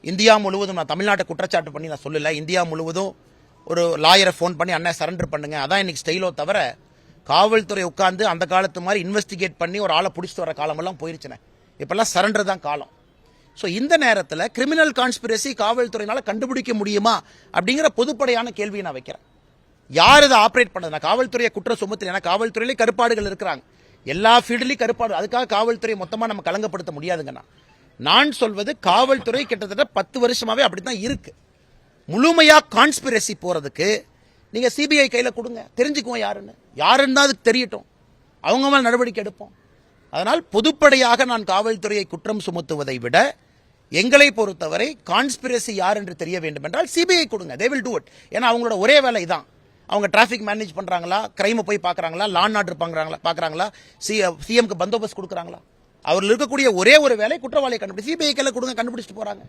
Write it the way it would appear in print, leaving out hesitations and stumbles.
India முழுவதும், நான் தமிழ்நாட்டை குற்றச்சாட்டு பண்ணி நான் சொல்லல, இந்தியா முழுவதும் ஒரு லாயரை ஃபோன் பண்ணி அண்ணன் சரண்டர் பண்ணுங்க, அதான் இன்னைக்கு ஸ்டைலோ தவிர காவல்துறை உட்கார்ந்து அந்த காலத்து மாதிரி இன்வெஸ்டிகேட் பண்ணி ஒரு ஆளை பிடிச்சிட்டு வர காலமெல்லாம் போயிருச்சுனே. இப்பெல்லாம் சரண்டர் தான் காலம். ஸோ இந்த நேரத்தில் கிரிமினல் கான்ஸ்பிரசி காவல்துறையினால கண்டுபிடிக்க முடியுமா அப்படிங்கிற பொதுப்படையான கேள்வியை நான் வைக்கிறேன். யார் இதை ஆப்ரேட் பண்ணது? நான் காவல்துறையை குற்றம் சுமத்துல, ஏன்னா காவல்துறையிலே கருப்பாடுகள் இருக்கிறாங்க, எல்லா ஃபீல்ட்லையும் கருப்பாடு. அதுக்காக காவல்துறையை மொத்தமாக நம்ம கலங்கப்படுத்த முடியாதுங்கண்ணா. நான் சொல்வது காவல்துறை கிட்டத்தட்ட 10 வருஷமாவே அப்படித்தான் இருக்கு. முழுமையா கான்ஸ்பிரசி போறதுக்கு நீங்க சிபிஐ கையில கொடுங்க, தெரிஞ்சுக்குவோம் யாருன்னு தான் அதுக்கு தெரியட்டும், அவங்க மேல நடவடிக்கை எடுப்போம். அதனால் பொதுப்படையாக நான் காவல்துறையை குற்றம் சுமத்துவதை விட எங்களை பொறுத்தவரை கான்ஸ்பிரசி யார் என்று தெரிய வேண்டும் என்றால் சிபிஐ கொடுங்க, they will do it. ஏன்னா அவங்களோட ஒரே வேலை இதான். அவங்க டிராஃபிக் மேனேஜ் பண்றாங்களா, கிரைமை போய் பார்க்கறாங்களா, லா அண்ட் ஆர்டர் பார்க்கறாங்களா, சிஎம்க்கு பந்தோபஸ்து கொடுக்குறாங்களா? அவர்கள் இருக்கக்கூடிய ஒரே ஒரு வேலை குற்றவாளியை கண்டுபிடிச்சு சிபிஐ கையில கொடுங்க, கண்டுபிடிச்சிட்டு போறாங்க.